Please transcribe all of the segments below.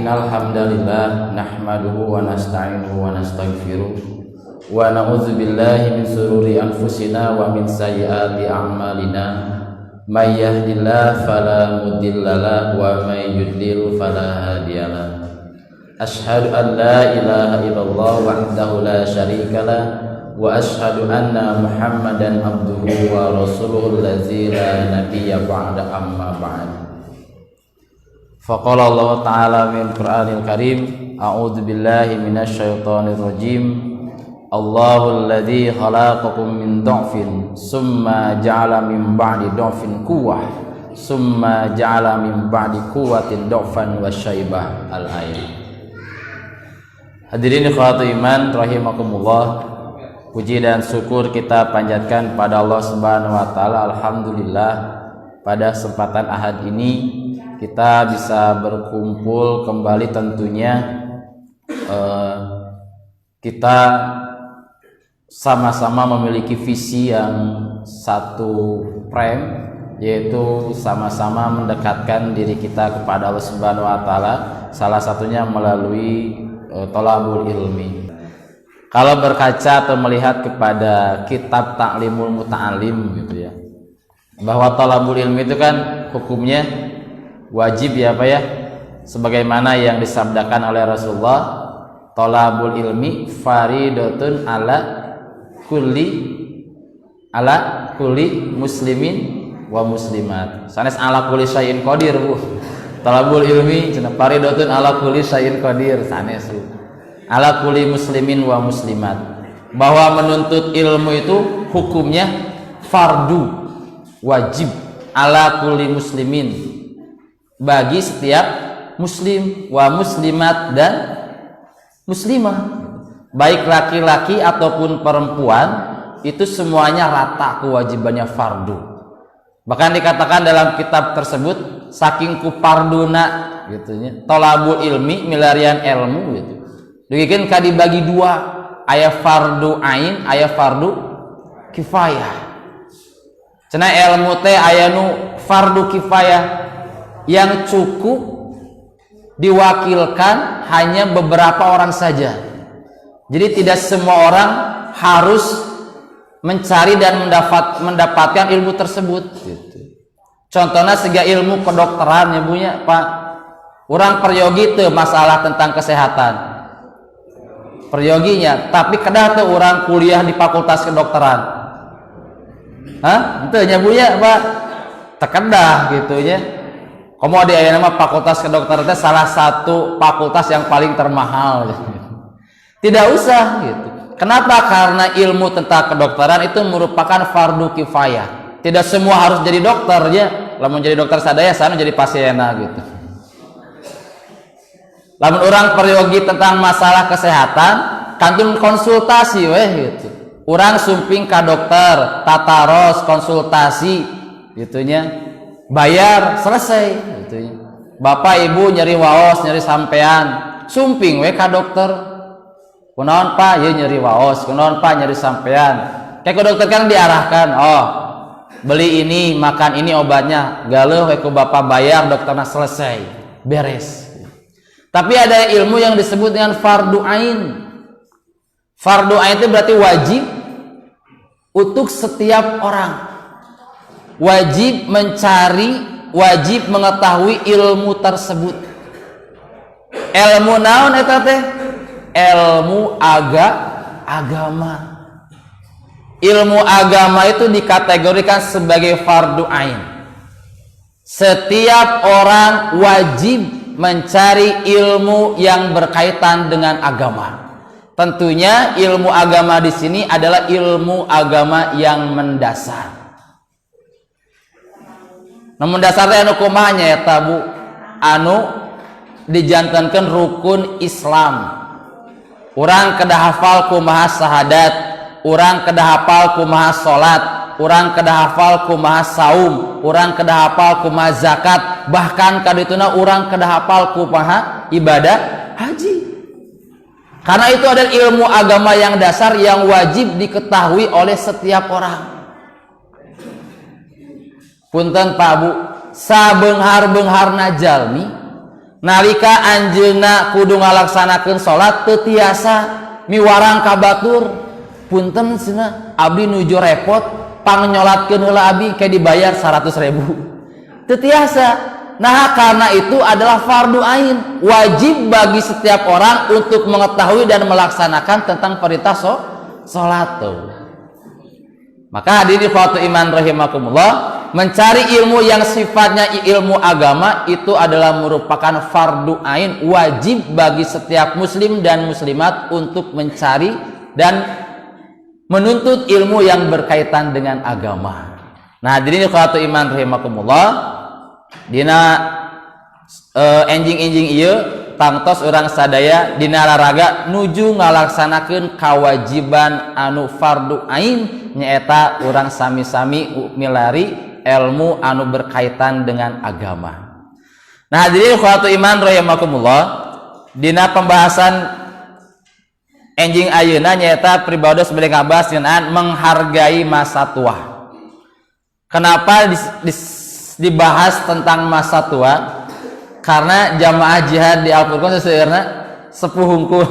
Innal hamdalillah nahmaduhu wa nasta'inuhu wa nastaghfiruh wa na'udzu billahi min shururi anfusina wa min sayyiati a'malina may yahdihillahu fala mudhillalah wa may yudlil fala hadiyalah. Asyhadu an la ilaha illallah wahdahu la syarikalah wa asyhadu anna Muhammadan abduhu wa rasuluhul ladzi la nabiyya ba'da amma ba'd. Faqala Allah Ta'ala min Qur'anil Karim, a'udzu billahi minasyaitonir rajim. Allahul ladzi khalaqakum min dha'fin summa ja'ala min ba'di dha'fin quwwah summa ja'ala min ba'di quwwatin dha'fan wa syaibah. Al-ayat. Hadirin ikhwatul iman rahimakumullah, puji dan syukur kita panjatkan pada Allah Subhanahu wa taala. Alhamdulillah, pada kesempatan Ahad ini kita bisa berkumpul kembali. Tentunya kita sama-sama memiliki visi yang satu frame, yaitu sama-sama mendekatkan diri kita kepada Allah Subhanahu wa taala, salah satunya melalui thalabul ilmi. Kalau berkaca atau melihat kepada kitab Ta'limul Muta'allim gitu ya, bahwa thalabul ilmi itu kan hukumnya wajib ya Pak ya, sebagaimana yang disabdakan oleh Rasulullah, thalabul ilmi faridatun ala kulli muslimin wa muslimat. Sanes ala kulli syai'in qadir Bu. Thalabul ilmi cenah faridatun ala kulli syai'in qadir, sanes ala kulli muslimin wa muslimat. Bahwa menuntut ilmu itu hukumnya fardu, wajib ala kulli muslimin, bagi setiap muslim, wa muslimat dan muslimah, baik laki-laki ataupun perempuan, itu semuanya rata kewajibannya fardu. Bahkan dikatakan dalam kitab tersebut, saking kuparduna gitu nya, thalabul ilmi milarian ilmu gitu, dibikin dibagi dua, aya fardu ain, aya fardu kifayah. Cenah ilmu teh aya nu fardu kifayah yang cukup diwakilkan hanya beberapa orang saja. Jadi tidak semua orang harus mencari dan mendapatkan ilmu tersebut gitu. Contohnya sega ilmu kedokteran ya Bu nya Pak. Orang peryogi teu masalah tentang kesehatan, peryoginya, tapi kedah teu orang kuliah di fakultas kedokteran. Hah? Henteu nya Bu nya Pak. Tekedah gitu nya. Komo di aya nama fakultas kedokteran itu salah satu fakultas yang paling termahal. Tidak usah gitu. Kenapa? Karena ilmu tentang kedokteran itu merupakan fardu kifayah. Tidak semua harus jadi dokter ya. Lamun jadi dokter sadaya sana jadi pasienna gitu. Lamun orang peryogi tentang masalah kesehatan, kantun konsultasi weh gitu. Orang sumping ka dokter, tataros konsultasi gitunya. Bayar selesai gitu. Bapak ibu nyeri waos, nyeri sampean, sumping we ka dokter. Kunaon Pak? Ye nyeri waos. Kunaon Pak? Nyeri sampean. Kayak ke dokter kan diarahkan, oh beli ini, makan ini obatnya, galeuh we ku bapak bayar, dokterna selesai, beres. Tapi ada ilmu yang disebut dengan fardu ain. Fardu ain itu berarti wajib untuk setiap orang. Wajib mencari, wajib mengetahui ilmu tersebut. Ilmu naon eta teh? Ilmu agama. Ilmu agama itu dikategorikan sebagai fardu ain. Setiap orang wajib mencari ilmu yang berkaitan dengan agama. Tentunya ilmu agama di sini adalah ilmu agama yang mendasar. Namun dasarnya anu kumaha nya eta Bu? Anu dijantankeun rukun Islam. Urang kedah hafal kumaha syahadat, urang kedah hafal kumaha salat, urang kedah hafal kumaha saum, urang kedah hafal kumaha zakat, bahkan kadituna urang kedah hafal kumaha ibadah haji. Karena itu adalah ilmu agama yang dasar yang wajib diketahui oleh setiap orang. Punten Pak Bu, sabeunghar-beungharna jalmi nalika anjeunna kudu ngalaksanakeun salat teu tiasa miwarang ka batur punten cenah abdi nuju repot pangnyolatkeun heula abdi kayak dibayar 100.000 teu tiasa. Nah, karena itu adalah fardu ain, wajib bagi setiap orang untuk mengetahui dan melaksanakan tentang perintah salat. Maka hadirin khawatu iman rahimakumullah, mencari ilmu yang sifatnya ilmu agama itu adalah merupakan fardu ain, wajib bagi setiap muslim dan muslimat untuk mencari dan menuntut ilmu yang berkaitan dengan agama. Nah, hadirin khawatu iman rahimakumullah, dina enjing-enjing ieu tangtos urang sadaya dina olahraga nuju ngalaksanakeun kawajiban anu fardu ain nyaeta urang sami-sami milari ilmu anu berkaitan dengan agama. Nah, hadirin khawatu iman rahimakumullah, dina pembahasan enjing ayeuna nyaeta pribadi sebagai ngabas ngeunaan menghargai masa tua. Kenapa dibahas tentang masa tua? Karena jamaah jihad di Al-Furqan seseueurna sepuh hungkul.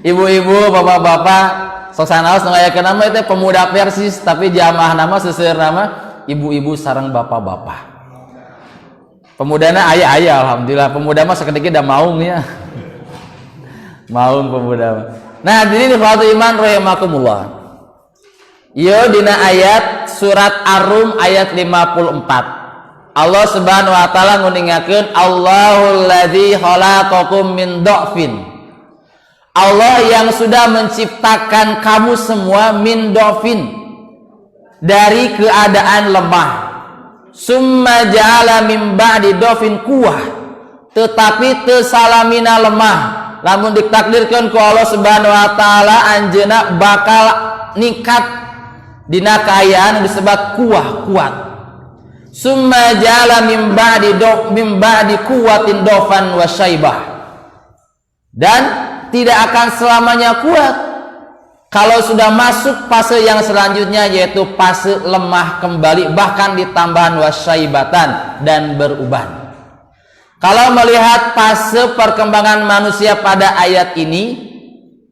Ibu-ibu, bapak-bapak, sok sanaos nu ngayakeun nama itu pemuda Persis, tapi jamaah nama seseueurna mah ibu-ibu sareng bapak-bapak. Pemudana aya alhamdulillah. Pemuda mah sakedik da maung ya. Maung pemuda mah. Nah, dini khawatu iman rahimakumullah. Ieu dina ayat surat Ar-Rum ayat 54. Allah Subhanahu wa taala nguningakeun Allahul ladzi khalaqakum min dha'fin. Allah yang sudah menciptakan kamu semua min dha'fin, dari keadaan lemah. Summa ja'ala min ba'di dha'fin quwwah, tetapi teu salamina lemah. Lamun ditakdirkeun ku Allah Subhanahu wa taala anjeunna bakal ningkat dina kaayaan disebut kuat. Summa ja'ala min ba'di quwwatin dofan wa syaibah, dan tidak akan selamanya kuat kalau sudah masuk fase yang selanjutnya, yaitu fase lemah kembali, bahkan ditambahan wasyaibatan dan beruban. Kalau melihat fase perkembangan manusia pada ayat ini,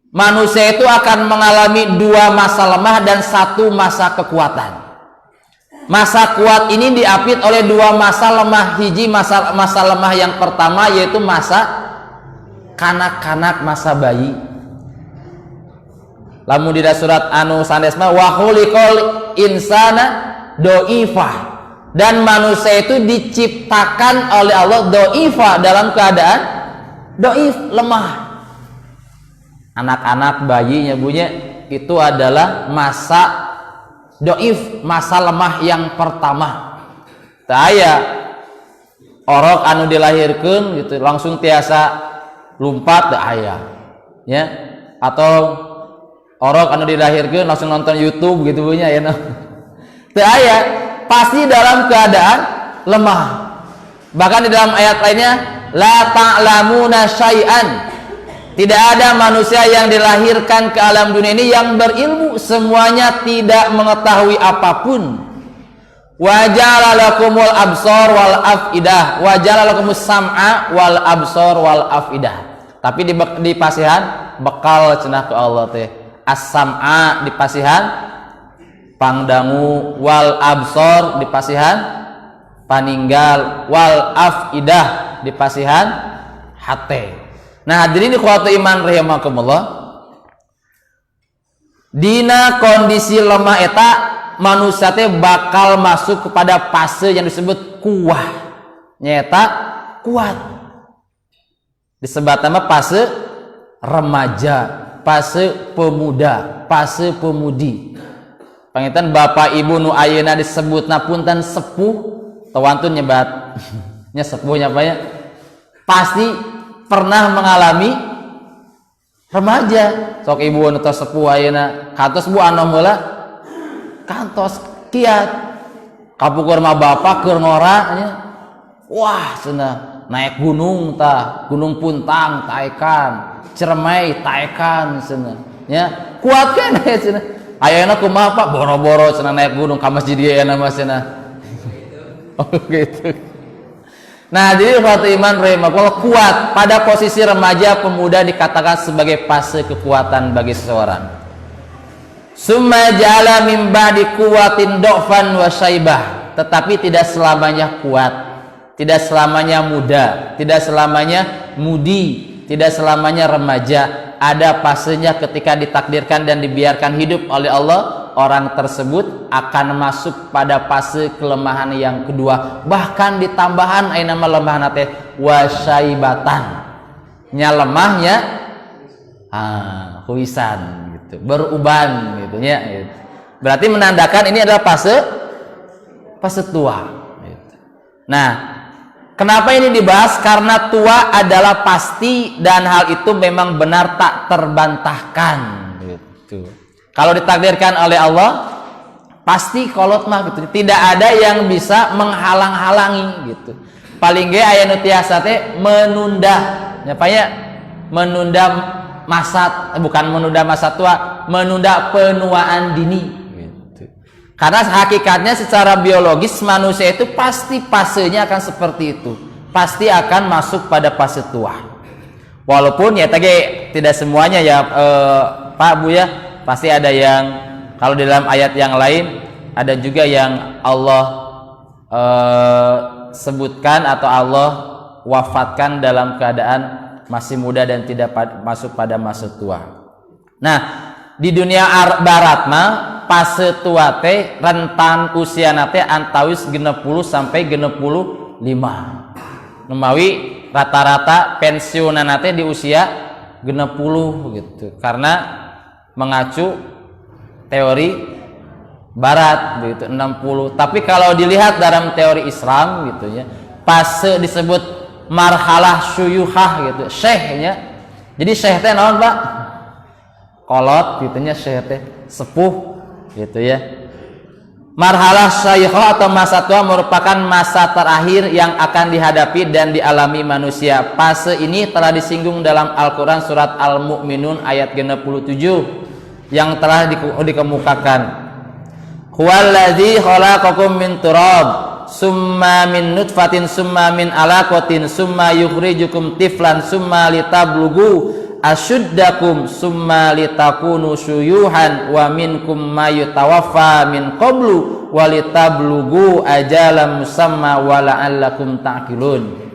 manusia itu akan mengalami dua masa lemah dan satu masa kekuatan. Masa kuat ini diapit oleh dua masa lemah. Hiji masa lemah yang pertama yaitu masa kanak-kanak, masa bayi. Lamun di surat anu sandesma wa khuliqal insana doifah, dan manusia itu diciptakan oleh Allah doifah, dalam keadaan doif, lemah. Anak-anak bayi nyebutnya itu adalah masa doif, masa lemah yang pertama. Taya orok anu dilahirkan gitu langsung tiasa lumpat teu aya ya, atau orok anu dilahirkan langsung nonton YouTube gitu punya ya, teu aya, pasti dalam keadaan lemah. Bahkan di dalam ayat lainnya la ta'lamuna syai'an, tidak ada manusia yang dilahirkan ke alam dunia ini yang berilmu, semuanya tidak mengetahui apapun. Wa ja'ala lakumul absar wal afidah, wa ja'ala lakumus sam'a wal absar wal afidah. Tapi di pasihan bekal cenah ku Allah teh. As-sam'a di pasihan pangdangu, wal absar di pasihan paninggal, wal afidah di pasihan hate. Nah, hadirin ikhwatu iman rahimakumullah, dina kondisi lemah eta manusia teh bakal masuk kepada fase yang disebut kuwah, nyata kuat. Disebut nama fase remaja, fase pemuda, fase pemudi. Pangitan bapak ibu nu ayeuna disebutna punten sepuh, tawantun nyebat nya sepuh nyapanya pasti pernah mengalami remaja. Sok ibu nu tos sepuh ayeuna kantos bu anom heula kantos kiat kapukur mah bapak keur ngora nya, wah cenah naik gunung tah, gunung Puntang taekan, Ciremai taekan cenah nya, kuat kan cenah. Ayeuna kumaha Pak, boro-boro cenah naik gunung ka masjid ieu na mas cenah. Oh gitu. Nah, jadi ikhwatul iman rahimahullah, kuat pada posisi remaja pemuda dikatakan sebagai fase kekuatan bagi seseorang. Summa ja'ala min ba'di quwwatin dha'fan wa syaibah. Tetapi tidak selamanya kuat, tidak selamanya muda, tidak selamanya mudi, tidak selamanya remaja. Ada fasenya ketika ditakdirkan dan dibiarkan hidup oleh Allah, orang tersebut akan masuk pada fase kelemahan yang kedua. Bahkan ditambahan nama lemah nate wasyaibatan, nya lemahnya huisan gitu, beruban gitu ya gitu. Berarti menandakan ini adalah fase tua gitu. Nah, kenapa ini dibahas? Karena tua adalah pasti dan hal itu memang benar tak terbantahkan gitu. Kalau ditakdirkan oleh Allah pasti kolot mah gitu. Tidak ada yang bisa menghalang-halangi gitu. Paling ge aya nu tiasa teh menunda. Nyapanya menunda masa, bukan menunda masa tua, menunda penuaan dini gitu. Karena hakikatnya secara biologis manusia itu pasti fasenya akan seperti itu. Pasti akan masuk pada fase tua. Walaupun ya tadi tidak semuanya ya Pak Bu ya, pasti ada yang kalau di dalam ayat yang lain ada juga yang Allah sebutkan atau Allah wafatkan dalam keadaan masih muda dan tidak masuk pada masa tua. Nah, di dunia barat mah fase tua teh rentan usia nate antawis 60 sampai 65. Memawi rata-rata pensiunan nate di usia 60 gitu. Karena mengacu teori barat gitu 60. Tapi kalau dilihat dalam teori Islam gitu ya, fase disebut marhalah syuyuhah gitu, syekhnya. Jadi syekh teh naon, Pak? Kolot gitu nya, syekh teh sepuh gitu ya. Marhalah syuyuhah atau masa tua merupakan masa terakhir yang akan dihadapi dan dialami manusia. Fase ini telah disinggung dalam Al-Qur'an surat Al-Mu'minun ayat 67 yang telah dikemukakan. Huwallazi khalaqakum min turab summa min nutfatin summa min alaqatin summa yukhrijukum tiflan summa litablugu asyuddakum summa litakunu syuyuhan wa minkum mayutawaffa min qablu wa litablugu ajalam musamma wa la'allakum ta'qilun.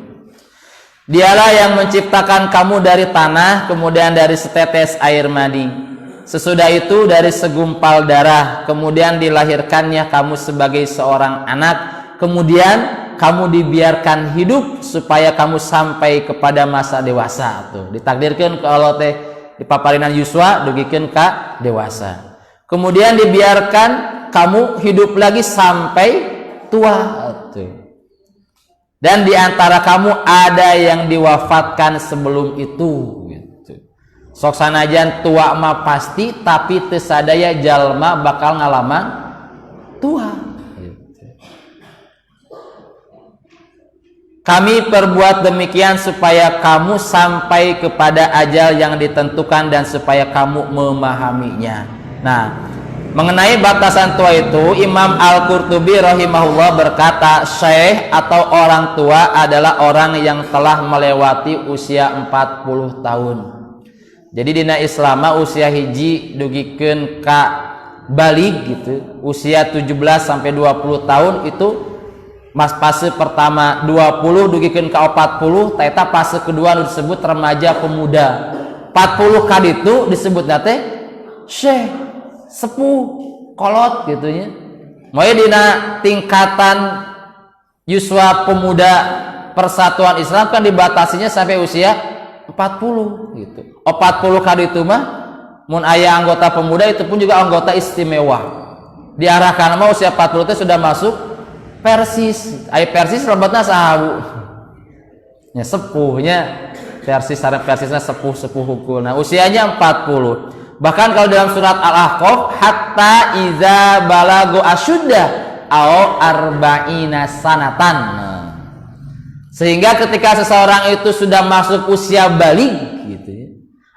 Dialah yang menciptakan kamu dari tanah, kemudian dari setetes air mani. Sesudah itu dari segumpal darah, kemudian dilahirkannya kamu sebagai seorang anak, kemudian kamu dibiarkan hidup supaya kamu sampai kepada masa dewasa. Tuh, ditakdirkan kalau teh di paparinan yuswa dugikeun ka dewasa. Kemudian dibiarkan kamu hidup lagi sampai tua. Tuh. Dan di antara kamu ada yang diwafatkan sebelum itu. Sok sanajan tua mah pasti, tapi teu sadaya jalma bakal ngalaman tua. Kami perbuat demikian supaya kamu sampai kepada ajal yang ditentukan dan supaya kamu memahaminya. Nah, mengenai batasan tua itu, Imam Al-Qurtubi rahimahullah berkata, syekh atau orang tua adalah orang yang telah melewati usia 40 tahun. Jadi dina Islam usia hiji dugikeun ka balig gitu, usia 17 sampai 20 tahun itu mas fase pertama, 20 dugikeun ka 40 eta fase kedua disebut remaja pemuda. 40 kali itu disebut teh syekh, sepuh, kolot gitu nya. Moe dina tingkatan yuswa pemuda Persatuan Islam kan dibatasinya sampai usia 40 gitu. 40 kali itu mah mun aya anggota pemuda itu pun juga anggota istimewa. Diarahkan mah usia 40 itu sudah masuk persis. Aya persis robotna saha? Nya sepuhnya persis, sareng persisna sepuh-sepuh hukulna. Usianya 40. Bahkan kalau dalam surat Al-Ahqaf hatta iza balagu asyudda au arba'ina sanatan. Sehingga ketika seseorang itu sudah masuk usia baligh gitu ya,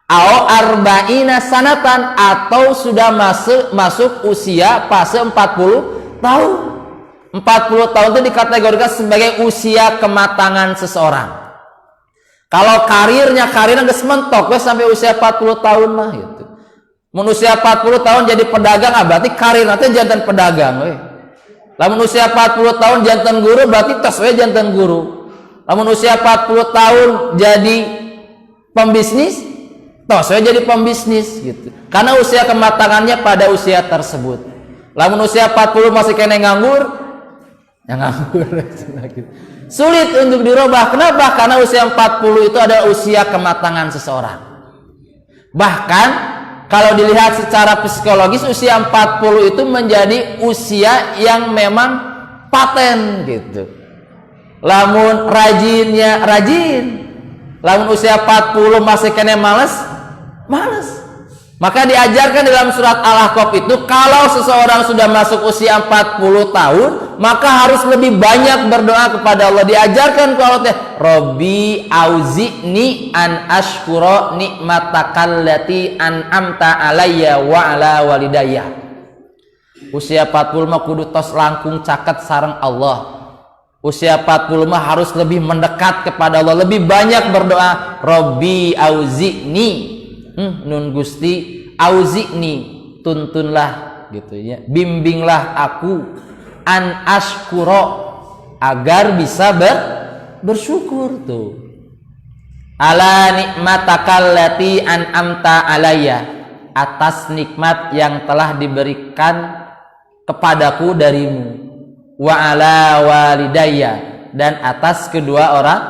au arba'ina sanatan atau sudah masuk usia fase 40 tahun. 40 tahun itu dikategorikan sebagai usia kematangan seseorang. Kalau karirnya geus mentok wes sampai usia 40 tahun mah gitu. Mun usia 40 tahun jadi pedagang berarti karir nanti jantan pedagang we. Lamun usia 40 tahun jantan guru berarti tos we jantan guru. Lamun usia 40 tahun jadi pembisnis, tos we jadi pembisnis gitu. Karena usia kematangannya pada usia tersebut. Lamun usia 40 masih kena nganggur, yang nganggur sulit untuk dirubah. Kenapa? Karena usia 40 itu adalah usia kematangan seseorang. Bahkan kalau dilihat secara psikologis, usia 40 itu menjadi usia yang memang paten gitu. Lamun rajinnya rajin, lamun usia 40 masih kena males. Maka diajarkan dalam surat Al-Ahqaf itu, kalau seseorang sudah masuk usia 40 tahun, maka harus lebih banyak berdoa kepada Allah. Diajarkan ke Allah, Robbi auzi'ni an ashkura nikmatakal lati an'amta alayya wa ala walidayya. Usia 40 mah kudu tos langkung caket sareng Allah. Usia 40 mah harus lebih mendekat kepada Allah, lebih banyak berdoa. Robbi auzi'ni, nun Gusti, auzi'ni, tuntunlah gitu ya, bimbinglah aku, an ashkuro, agar bisa bersyukur tuh, ala nikmatakal lati an'amta alayya, atas nikmat yang telah diberikan kepadaku darimu, wa ala walidayya, dan atas kedua orang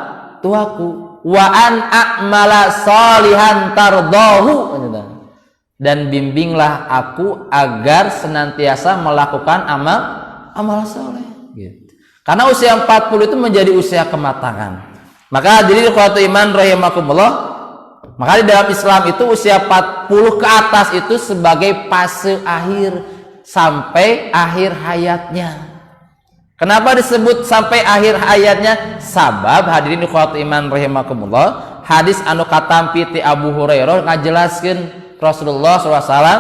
tuaku, wa an a'mala salihan tardahu, dan bimbinglah aku agar senantiasa melakukan amal saleh gitu. Karena usia 40 itu menjadi usia kematangan. Maka jadi ikhwatu iman rahimakumullah, maka di dalam Islam itu usia 40 ke atas itu sebagai fase akhir sampai akhir hayatnya. Kenapa disebut sampai akhir hayatnya? Sabab hadirin ikhwatu iman rahimakumullah, hadis anu katampi ti Abu Hurairah ngajelaskeun Rasulullah SAW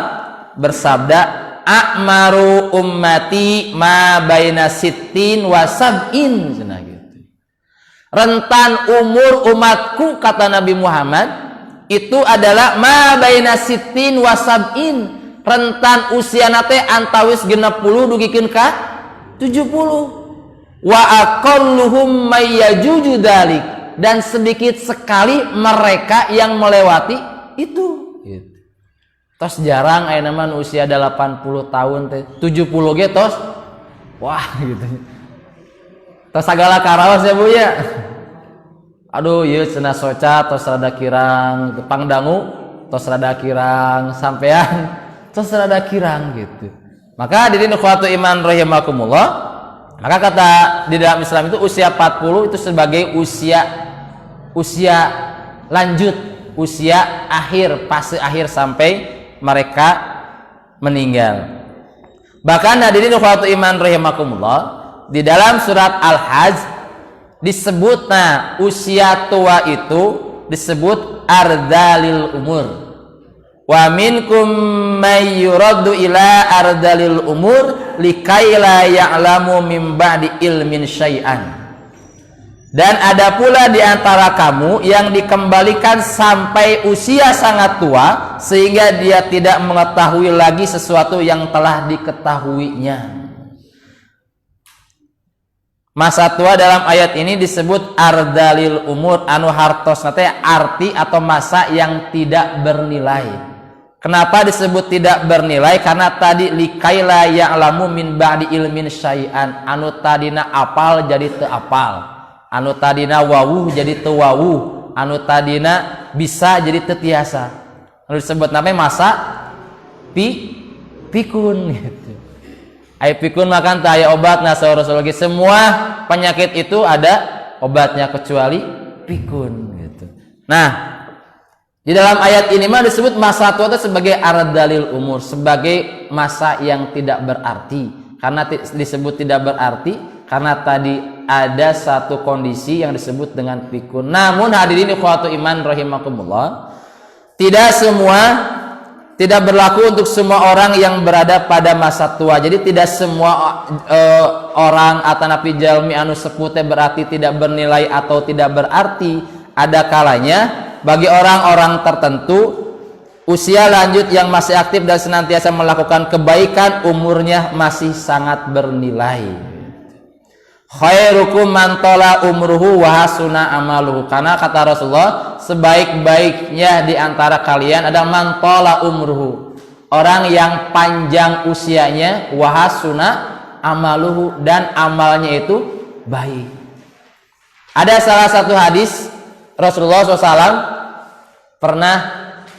bersabda, a'maru ummati ma baina sittin wa sab'in, gitu. Rentan umur umatku, kata Nabi Muhammad, itu adalah ma baina sittin wa sab'in, rentan usia nate antawis 60 dugikeun ka 70. Wa aqalluhum mayyajuju dalik, dan sedikit sekali mereka yang melewati itu. Tos jarang aya nama usia 80 tahun teh, 70 ge tos. Wah gitu. Tos sagala karaos ya Bu ya. Aduh ieu cenah soca tos rada kirang, pangdangu tos rada kirang, sampean tos rada kirang gitu. Maka hadirin ikhwatu iman rahimakumullah, maka kata di dalam Islam itu usia 40 itu sebagai usia lanjut, usia akhir, fase akhir sampai mereka meninggal. Bahkan hadirin ikhwatu iman rahimakumullah, di dalam surat Al-Hajj disebut, usia tua itu disebut ardalil umur. Wa minkum may yuraddu ila ardalil umur likaila ya'lamu min ba'di ilmin syai'an. Dan ada pula di antara kamu yang dikembalikan sampai usia sangat tua sehingga dia tidak mengetahui lagi sesuatu yang telah diketahuinya. Masa tua dalam ayat ini disebut ardalil umur, anu hartos nate arti atau masa yang tidak bernilai. Kenapa disebut tidak bernilai? Karena tadi likaila ya'lamu min ba'di ilmin syai'an, anu tadina apal jadi teu apal, anu tadina wawuh jadi teu wawuh, anu tadina bisa jadi teu tiasa. Anu disebut namanya masa pikun gitu. Ai pikun makan teh aya obatna saur Rasulullah. Semua penyakit itu ada obatnya kecuali pikun gitu. Nah, di dalam ayat ini mah disebut masa tua itu sebagai ardalil umur, sebagai masa yang tidak berarti. Karena disebut tidak berarti karena tadi ada satu kondisi yang disebut dengan pikun. Namun hadirin ikhwatu iman rahimakumullah, tidak semua tidak berlaku untuk semua orang yang berada pada masa tua. Jadi tidak semua orang atau napi jalmi anu sepuh teh berarti tidak bernilai atau tidak berarti. Ada kalanya bagi orang-orang tertentu usia lanjut yang masih aktif dan senantiasa melakukan kebaikan, umurnya masih sangat bernilai. Khairukum man tola umruhu wa hasuna amaluhu. Karena kata Rasulullah, sebaik-baiknya di antara kalian adalah man tola umruhu, orang yang panjang usianya, wa hasuna amaluhu, dan amalnya itu baik. Ada salah satu hadis Rasulullah SAW pernah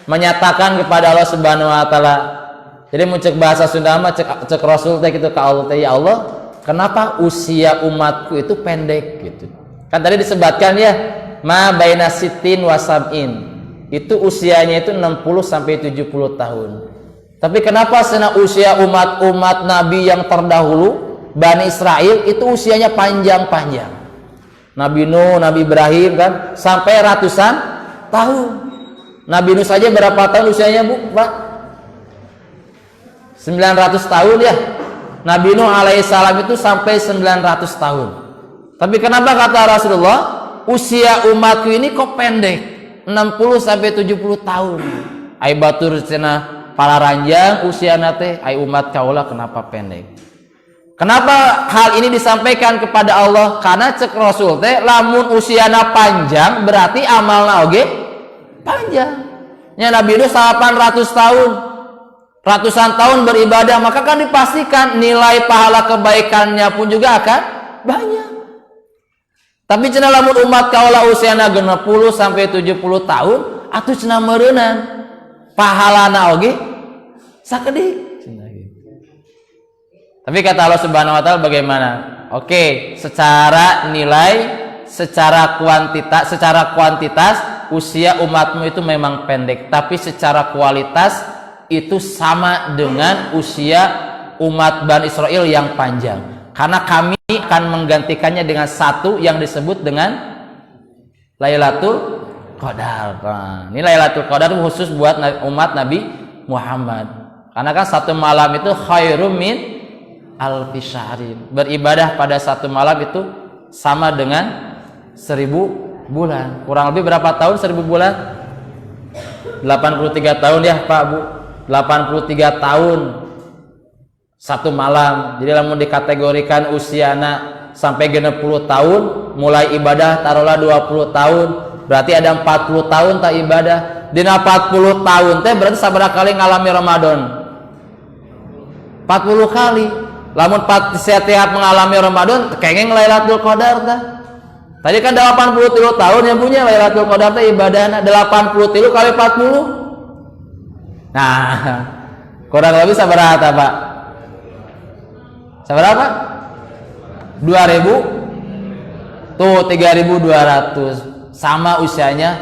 menyatakan kepada Allah Subhanahu wa taala. Jadi muncul bahasa Sunda mah cek Rasul teh gitu ka Allah teh, ya Allah, kenapa usia umatku itu pendek gitu. Kan tadi disebutkan ya, ma baina sitin wa sab'in. Itu usianya itu 60 sampai 70 tahun. Tapi kenapa sena usia umat Nabi yang terdahulu, Bani Israel, itu usianya panjang-panjang. Nabi Nuh, Nabi Ibrahim kan sampai ratusan tahun. Nabi Nuh saja berapa tahun usianya, Bu? Pak? 900 tahun ya. Nabi Nuh alaihissalam itu sampai 900 tahun. Tapi kenapa kata Rasulullah, usia umatku ini kok pendek, 60 sampai 70 tahun. Ai batur cenah palaranjang usia nate, ai umat kaula kenapa pendek? Kenapa hal ini disampaikan kepada Allah? Karena cek Rasul teh lamun usiana panjang berarti amalna oge panjang. Nya Nabi Nuh 800 tahun. Ratusan tahun beribadah, maka kan dipastikan nilai pahala kebaikannya pun juga akan banyak. Tapi cenah lamun umat kaula usiana 60 sampai 70 tahun atuh cenah meureunnan pahalana oge sakedik. Tapi kata Allah Subhanahu wa taala bagaimana? Oke, secara nilai, secara kuantitas usia umatmu itu memang pendek, tapi secara kualitas itu sama dengan usia umat Bani Israel yang panjang. Karena kami akan menggantikannya dengan satu yang disebut dengan Lailatul Qadar. Nah, ini Lailatul Qadar khusus buat umat Nabi Muhammad. Karena kan satu malam itu khairum min alfi syahrin. Beribadah pada satu malam itu sama dengan 1000 bulan. Kurang lebih berapa tahun 1000 bulan? 83 tahun ya Pak Bu. 83 tahun satu malam. Jadi lamun dikategorikan usiana sampai 60 tahun, mulai ibadah taruhlah 20 tahun, berarti ada 40 tahun tak ibadah. Dina 40 tahun teh berarti sabaraha kali ngalami Ramadan? 40 kali. Lamun setiap mengalami Ramadan kengeng Lailatul Qadar tah. Tadi kan 83 tahun ya punya Lailatul Qadar teh ibadahna 83 kali 40. Nah, kurang lebih sabaraha tah, Pak? Sabaraha, Pak? 2000 tuh 3200. Sama usianya,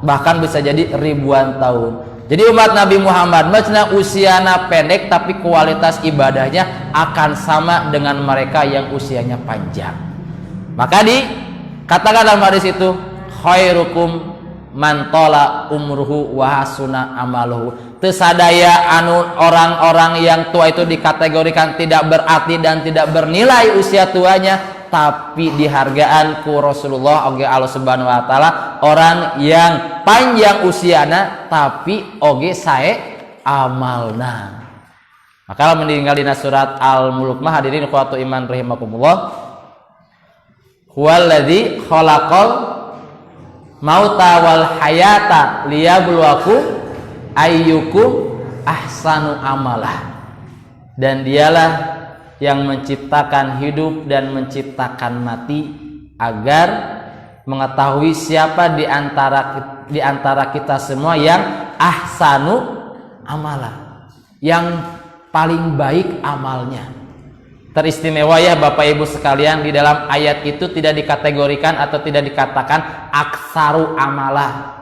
bahkan bisa jadi ribuan tahun. Jadi umat Nabi Muhammad macam usianya pendek tapi kualitas ibadahnya akan sama dengan mereka yang usianya panjang. Maka dikatakan dalam hadis itu, khairukum man tola umruhu wa hasuna amaluhu. Tesadaya anu orang-orang yang tua itu dikategorikan tidak berarti dan tidak bernilai usia tuanya, tapi dihargaan ku Rasulullah oge Allah Subhanahu wa taala orang yang panjang usiana tapi oge sae amalna. Maka meninggal dina surat Al-Mulk mah hadirin ikhwatu iman rahimakumullah, huwallazi khalaqal mauta wal hayata liyabluwakum ayyukum ahsanu amalah. Dan dialah yang menciptakan hidup dan menciptakan mati agar mengetahui siapa di antara kita semua yang ahsanu amalah, yang paling baik amalnya. Teristimewa ya Bapak Ibu sekalian, di dalam ayat itu tidak dikategorikan atau tidak dikatakan aksaru amalah.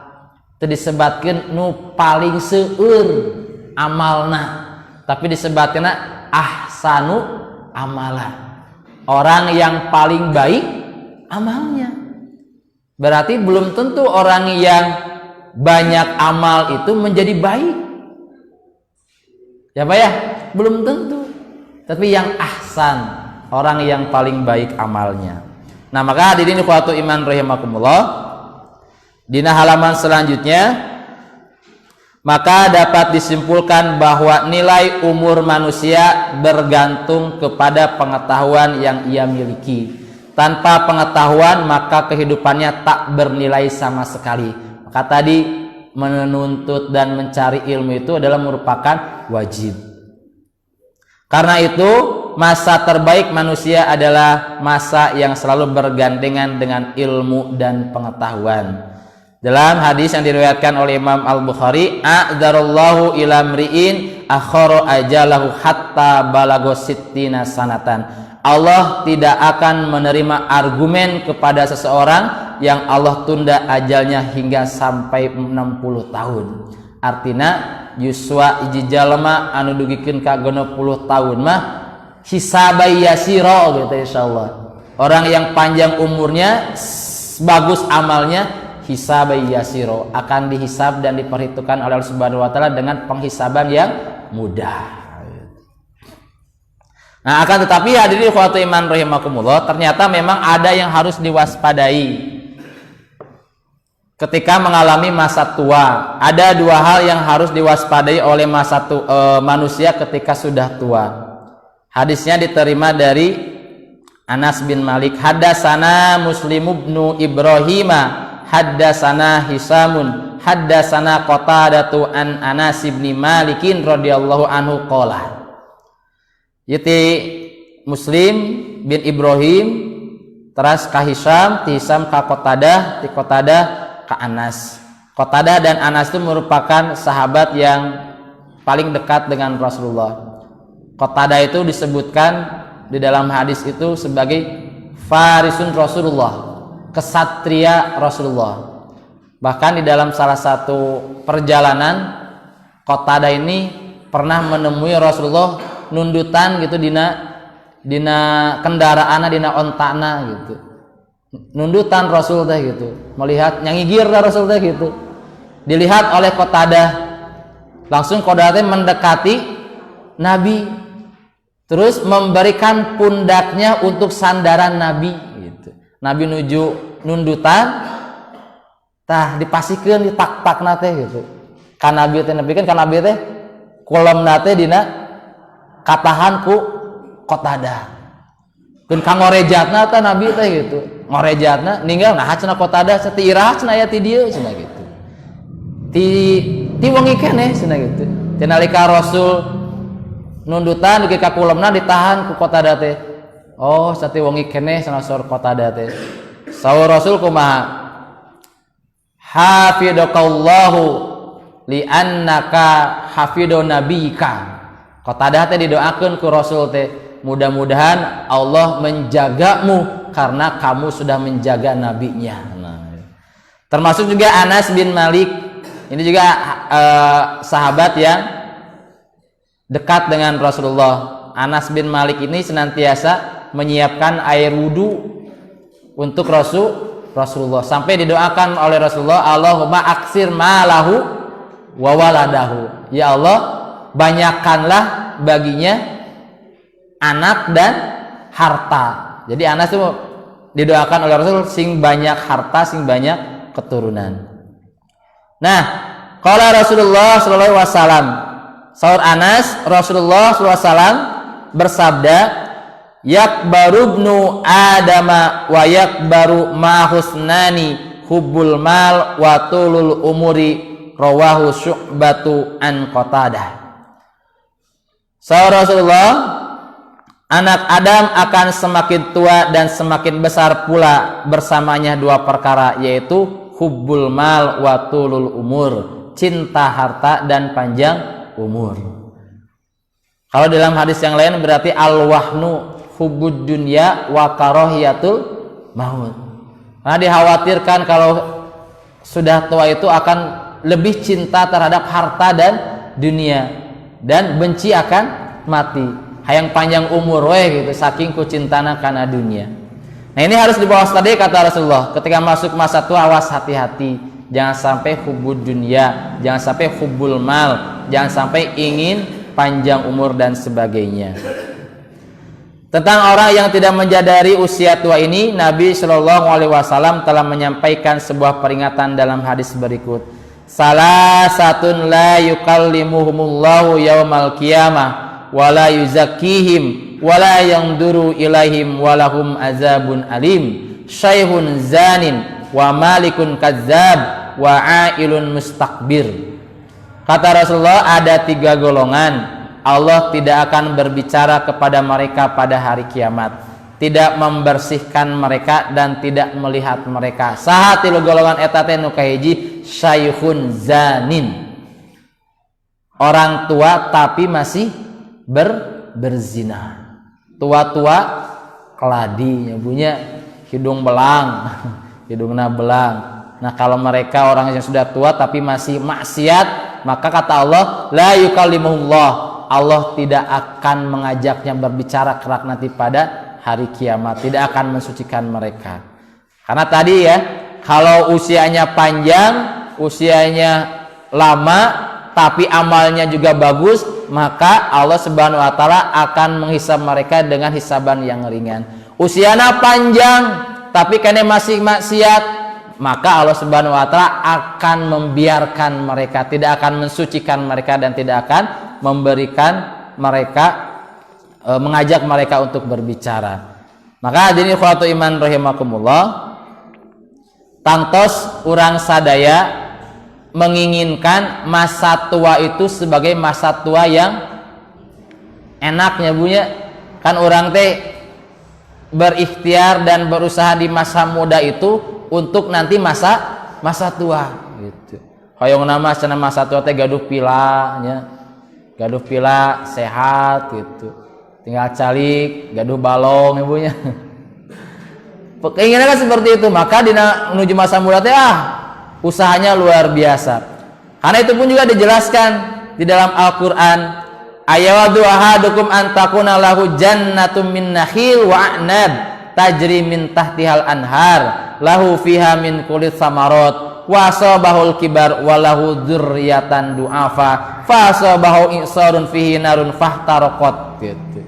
Itu disebutkan nu paling seueur amalna, tapi disebutkan ahsanu amalah, orang yang paling baik amalnya. Berarti belum tentu orang yang banyak amal itu menjadi baik. Ya Pak ya, belum tentu. Tapi yang ahsan, orang yang paling baik amalnya. Nah, maka hadirin ikhwatu iman rahimakumullah, dina halaman selanjutnya, maka dapat disimpulkan bahwa nilai umur manusia bergantung kepada pengetahuan yang ia miliki. Tanpa pengetahuan maka kehidupannya tak bernilai sama sekali. Maka tadi menuntut dan mencari ilmu itu adalah merupakan wajib. Karena itu masa terbaik manusia adalah masa yang selalu bergandengan dengan ilmu dan pengetahuan. Dalam hadis yang diriwayatkan oleh Imam Al-Bukhari, a'dzarallahu ila mri'in akhara ajalahu hatta balago sittina sanatan. Allah tidak akan menerima argumen kepada seseorang yang Allah tunda ajalnya hingga sampai 60 tahun. Artinya yuswa iji jalma anu dugikeun ka 60 tahun mah hisabai yasira gitu insyaallah. Orang yang panjang umurnya bagus amalnya hisabai yasira, akan dihisab dan diperhitungkan oleh Allah Subhanahu wa taala dengan penghisaban yang mudah. Nah, akan tetapi hadirin ikhwatu iman rahimakumullah, ternyata memang ada yang harus diwaspadai ketika mengalami masa tua. Ada dua hal yang harus diwaspadai oleh manusia ketika sudah tua. Hadisnya diterima dari Anas bin Malik, haddatsana Muslim ibnu Ibrahim, haddatsana Hisamun, haddatsana Qatadatu an Anas bin Malikin radhiyallahu anhu qala. Yaitu Muslim bin Ibrahim teras ka Hisam, ti Hisam ka Qatadah, ti Qatadah ka Anas. Qatadah dan Anas itu merupakan sahabat yang paling dekat dengan Rasulullah. Qatadah itu disebutkan di dalam hadis itu sebagai farisun Rasulullah, kesatria Rasulullah. Bahkan di dalam salah satu perjalanan Qatadah ini pernah menemui Rasulullah nundutan gitu dina kendaraana, dina ontana gitu, nundutan Rasul teh gitu, melihat nyangigir Rasul teh gitu, dilihat oleh Qatadah, langsung Qatadah teh mendekati Nabi, terus memberikan pundaknya untuk sandaran Nabi gitu. Nabi nuju nundutan, tah dipasikeun di pak-pakna teh gitu, kan Nabi teh kolomna teh dina katahan ku Qatadah. Keun kangorejatna teh Nabi teh gitu. Ngorejatna ninggal nah cenah Qatadah ti iraha cenah aya ti dieu cenah gitu. Ti wengi keneh cenah gitu. Teh nalika Rasul nundutan di ka kulemna ditahan ku Qatadah teh. Oh, sati wengi keneh cenah saur Qatadah teh. Saur Rasul kumaha? Hafidhakallahu li annaka hafidu nabiyika. Qatadah teh didoakeun ku Rasul teh, mudah-mudahan Allah menjagamu karena kamu sudah menjaga nabinya. Nah, termasuk juga Anas bin Malik, ini juga sahabat yang dekat dengan Rasulullah. Anas bin Malik ini senantiasa menyiapkan air wudu untuk Rasulullah, sampai didoakan oleh Rasulullah, Allahumma aksir malahu wa waladahu. Ya Allah, banyakkanlah baginya anak dan harta. Jadi Anas itu didoakan oleh Rasul sing banyak harta, sing banyak keturunan. Nah, qala Rasulullah sallallahu alaihi wasallam, saur Anas, Rasulullah sallallahu alaihi wasallam bersabda, yakbaru ibnu adama wa yakbaru ma husnani hubbul mal wa tulul umuri, rawahu Syu'batu an Qatadah. Saur Rasulullah, anak Adam akan semakin tua dan semakin besar pula bersamanya dua perkara, yaitu hubbul mal wa tulul umur, cinta harta dan panjang umur. Kalau dalam hadis yang lain berarti al-wahnu hubbud dunya wa karahiyatul maut. Karena dikhawatirkan kalau sudah tua itu akan lebih cinta terhadap harta dan dunia dan benci akan mati. Hayang panjang umur we gitu saking ku cintana kana dunia. Nah, ini harus dibawa tadi kata Rasulullah, ketika masuk masa tua awas hati-hati, jangan sampai hubbud dunya, jangan sampai hubbul mal, jangan sampai ingin panjang umur dan sebagainya. Tentang orang yang tidak menjadari usia tua ini, Nabi Shallallahu Alaihi Wasallam telah menyampaikan sebuah peringatan dalam hadis berikut. Salasatun la yukallimuhumullahu yaumal qiyamah wala yuzakkihim wala yanduru ilaihim walahum azabun alim. Syaihun zanin wa malikun kazzab wa ailun mustakbir. Kata Rasulullah, ada 3 golongan Allah tidak akan berbicara kepada mereka pada hari kiamat, tidak membersihkan mereka dan tidak melihat mereka. Saha 3 golongan eta teh nu kahiji, syaikhun zanin, orang tua tapi masih berzina, tua-tua keladi, punya hidung belang, hidungna belang. Nah, kalau mereka orang yang sudah tua tapi masih maksiat, maka kata Allah, la yukallimuhullah, Allah tidak akan mengajaknya berbicara kelak nanti pada hari kiamat, tidak akan mensucikan mereka. Karena tadi ya, kalau usianya panjang, usianya lama, tapi amalnya juga bagus, maka Allah Subhanahu wa taala akan menghisab mereka dengan hisaban yang ringan. Usianya panjang, tapi karena masih maksiat, maka Allah Subhanahu wa taala akan membiarkan mereka, tidak akan mensucikan mereka dan tidak akan memberikan mereka, mengajak mereka untuk berbicara. Maka hadirin ikhwatu iman rahimakumullah, tangtos urang sadaya menginginkan masa tua itu sebagai masa tua yang enaknya punya. Kan orang teh berikhtiar dan berusaha di masa muda itu untuk nanti masa tua gitu. Hoyong nama cenah masa tua teh gaduh pilanya, gaduh pila sehat gitu, tinggal calik, gaduh balong ibunya. Keinginan kan seperti itu. Maka dina menuju masa muda teh usahanya luar biasa. Karena itu pun juga dijelaskan di dalam Al-Qur'an, ayawadu ahadukum antakuna lahu jannatum min nakhil wa a'nab tajri min tahtihal anhar lahu fiha min kulit samarot wa asabahul kibar walahu dzurriatan du'afa fa asabahu insarun fihi narun fahtaraqat gitu.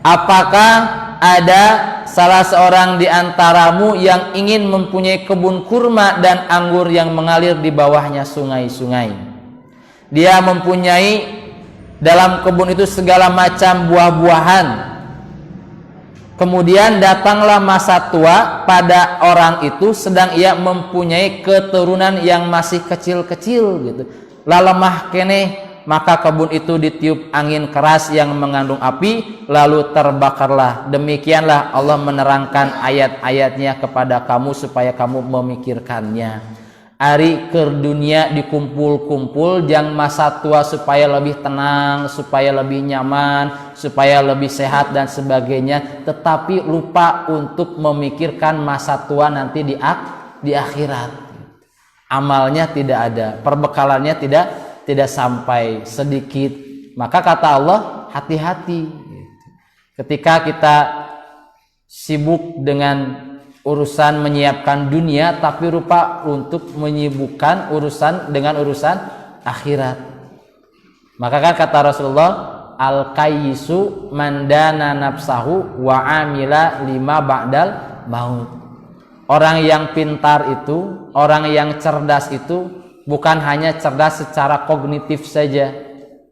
Apakah ada salah seorang di antaramu yang ingin mempunyai kebun kurma dan anggur yang mengalir di bawahnya sungai-sungai? Dia mempunyai dalam kebun itu segala macam buah-buahan. Kemudian datanglah masa tua pada orang itu sedang ia mempunyai keturunan yang masih kecil-kecil gitu. Lalemah keneh, maka kebun itu ditiup angin keras yang mengandung api lalu terbakarlah. Demikianlah Allah menerangkan ayat-ayatnya kepada kamu supaya kamu memikirkannya. Ari ke dunia dikumpul-kumpul jang masa tua supaya lebih tenang, supaya lebih nyaman, supaya lebih sehat dan sebagainya, tetapi lupa untuk memikirkan masa tua nanti di akhirat. Amalnya tidak ada, perbekalannya tidak sampai sedikit. Maka kata Allah, hati-hati ketika kita sibuk dengan urusan menyiapkan dunia tapi lupa untuk menyibukkan urusan dengan urusan akhirat. Maka kan kata Rasulullah, al-kayyisu mandana nafsahu wa amila lima ba'dal maut. Orang yang pintar itu, orang yang cerdas itu bukan hanya cerdas secara kognitif saja,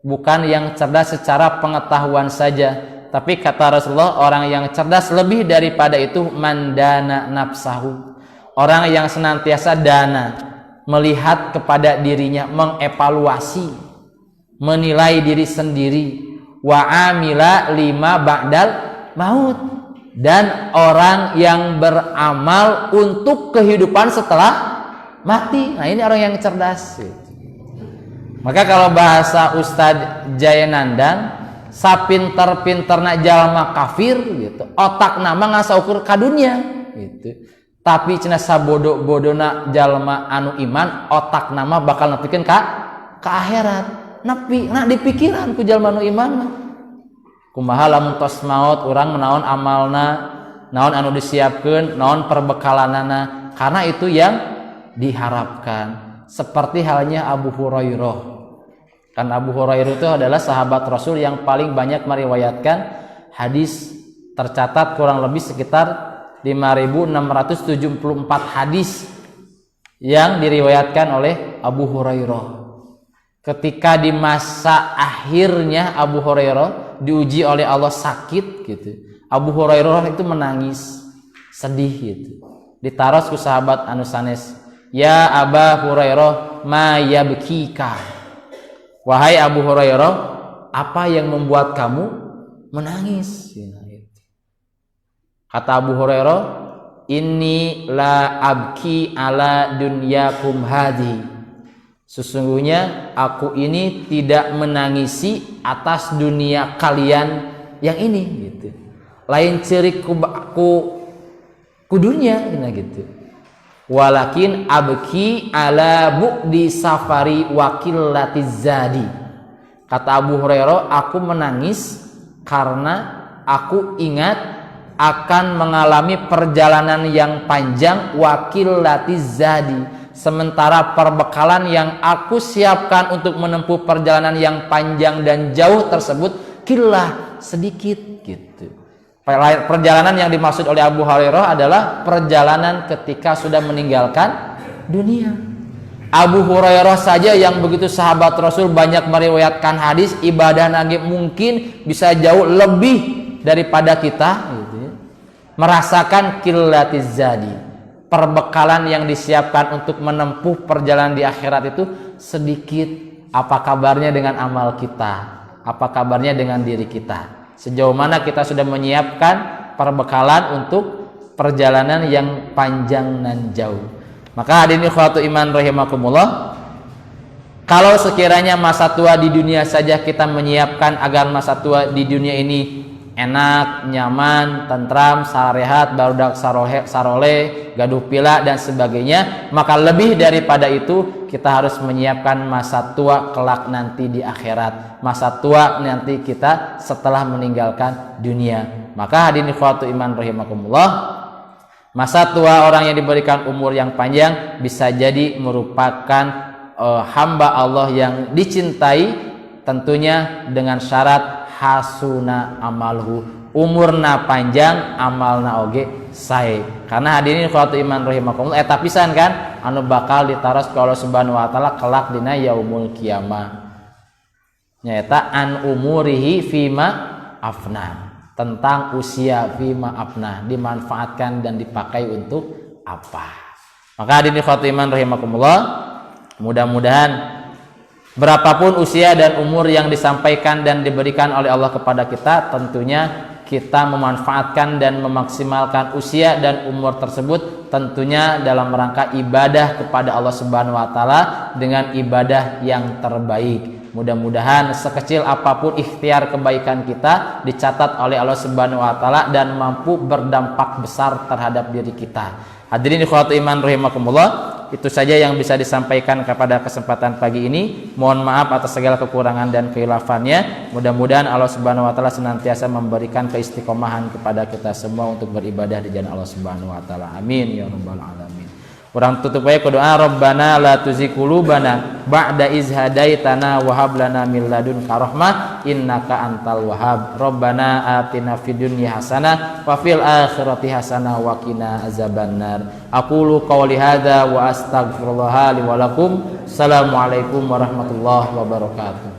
bukan yang cerdas secara pengetahuan saja, tapi kata Rasulullah, orang yang cerdas lebih daripada itu mandana nafsahu, orang yang senantiasa dana, melihat kepada dirinya, mengevaluasi, menilai diri sendiri, wa amila lima ba'dal maut, dan orang yang beramal untuk kehidupan setelah mati. Nah, ini orang yang cerdas. Maka kalau bahasa Ustadz Jayanandan, sapinter-pinterna jalma kafir gitu, otak nama ngasa ukur kadunya gitu. Tapi cenah sabodo-bodona jalma anu iman, otak nama bakal nepikeun ka akhirat. Nepi na di pikiran ku jalma anu iman mah. Kumaha lamun tos maot urang naon amalna, naon anu disiapkeun, naon perbekalanana, karena itu yang diharapkan. Seperti halnya Abu Hurairah. Karena Abu Hurairah itu adalah sahabat Rasul yang paling banyak meriwayatkan hadis, tercatat kurang lebih sekitar 5.674 hadis yang diriwayatkan oleh Abu Hurairah. Ketika di masa akhirnya Abu Hurairah diuji oleh Allah sakit gitu, Abu Hurairah itu menangis, sedih gitu. Ditaros ku sahabat anu sanes, "Ya Aba Hurairah, ma yabkika?" Wahai Abu Hurairah, apa yang membuat kamu menangis? Kata Abu Hurairah, "Inni la abki ala dunyakum hadi." Sesungguhnya aku ini tidak menangisi atas dunia kalian yang ini gitu. Lain ciri ku dunia gitu. Walakin abki ala bu'di safari wakillatiz zadi. Kata Abu Hurairah, aku menangis karena aku ingat akan mengalami perjalanan yang panjang wakillatiz zadi, sementara perbekalan yang aku siapkan untuk menempuh perjalanan yang panjang dan jauh tersebut killah, sedikit gitu. Perjalanan yang dimaksud oleh Abu Hurairah adalah perjalanan ketika sudah meninggalkan dunia. Abu Hurairah saja yang begitu sahabat Rasul banyak meriwayatkan hadis, ibadah nagi mungkin bisa jauh lebih daripada kita gitu ya. Merasakan qillatiz zadi, perbekalan yang disiapkan untuk menempuh perjalanan di akhirat itu sedikit. Apa kabarnya dengan amal kita? Apa kabarnya dengan diri kita? Sejauh mana kita sudah menyiapkan perbekalan untuk perjalanan yang panjang dan jauh. Maka hadirin ikhwatu iman rahimakumullah, kalau sekiranya masa tua di dunia saja kita menyiapkan agar masa tua di dunia ini enak, nyaman, tentram, sarehat, barudak saroleh, gaduh pila dan sebagainya, maka lebih daripada itu kita harus menyiapkan masa tua kelak nanti di akhirat, masa tua nanti kita setelah meninggalkan dunia. Maka hadirin ikhwatu iman rahimakumullah, masa tua orang yang diberikan umur yang panjang bisa jadi merupakan hamba Allah yang dicintai, tentunya dengan syarat hasuna amalhu, umurna panjang, amalna oge sae. Karena hadirin ikhwatu iman rahimakumullah, eta pisan kan anu bakal ditaros ku Allah Subhanahu wa taala kelak dina yaumul kiamah. Nyaeta an umurihi fima afna, tentang usia fima afna, dimanfaatkan dan dipakai untuk apa. Maka hadirin ikhwatu iman rahimakumullah, mudah-mudahan berapapun usia dan umur yang disampaikan dan diberikan oleh Allah kepada kita, tentunya kita memanfaatkan dan memaksimalkan usia dan umur tersebut tentunya dalam rangka ibadah kepada Allah Subhanahu wa taala dengan ibadah yang terbaik. Mudah-mudahan sekecil apapun ikhtiar kebaikan kita dicatat oleh Allah Subhanahu wa taala dan mampu berdampak besar terhadap diri kita. Hadirin ikhwatu iman rahimakumullah, itu saja yang bisa disampaikan kepada kesempatan pagi ini. Mohon maaf atas segala kekurangan dan kehilafannya. Mudah-mudahan Allah Subhanahu wa taala senantiasa memberikan keistiqomahan kepada kita semua untuk beribadah di jalan Allah Subhanahu wa taala. Amin ya rabbal alamin. Urang tutup bae ku doa, Rabbana la tuzigh qulubana ba'da iz hadaitana wa hab lana min ladunka rahmah innaka antal wahhab. Rabbana atina fid dunya hasanah wa fil akhirati hasanah wa qina azabannar. Aqulu qouli hadza wa astaghfirullah li wa lakum. Assalamualaikum warahmatullahi wabarakatuh.